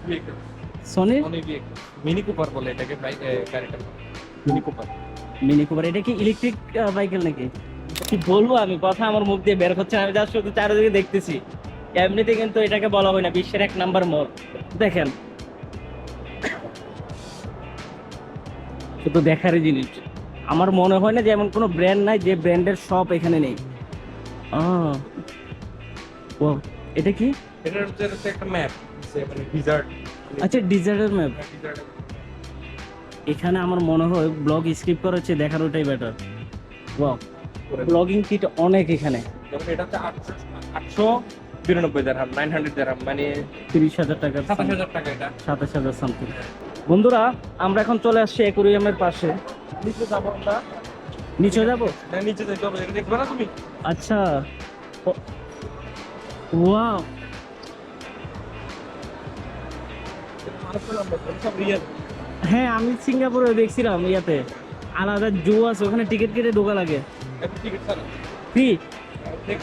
Vehicle, সনির Sony vehicle, mini Cooper বলে এটাকে, বাইক গাড়িটা মিনি কুপার। Mini Cooper. এটা কি ইলেকট্রিক বাইকেল নাকি? কি বলবো আমি, কথা আমার মুখ দিয়ে বের হচ্ছে না, আমি যা শুধু চারিদিকে দেখতেছি। এমনিতে কিন্তু এটাকে বলা হয় না বিশ্বের 1 নাম্বার মল। দেখেন, শুধু দেখারই জিনিস। আমার মনে হয় না যে এমন কোনো ব্র্যান্ড নাই যে ব্র্যান্ডের শপ এখানে নেই। আহ, ও, এটা কি? এটা হচ্ছে একটা ম্যাপ, মানে ডিজার্ট। আচ্ছা, ডিজার্টের ম্যাপ। ডিজার্ট এখানে আমার মনে হয় ব্লগ স্কিপ করার চেয়ে দেখার ওটাই বেটার। ওয়াও, ব্লগিং কিট অনেক এখানে। যেমন এটা হচ্ছে 892 দিরহাম, 900 দিরহাম, মানে 30,000 টাকা, 27,000 টাকা এটা। 27,000 সামথিং। বন্ধুরা, আমরা এখন চলে আসছি অ্যাকুরিয়ামের পাশে। নিচে যাবো আমরা। নিচে যাব? হ্যাঁ, নিচে যাইতে হবে, এটা দেখবে না তুমি? আচ্ছা। ওয়াও, সব রিয়েল। হ্যাঁ আমি সিঙ্গাপুরে দেখছিলাম, ইয়াতে আলাদা জু আছে, ওখানে টিকিট কেটে ঢোকা লাগে। টিকিট ছাড়া ফ্রি। দেখ।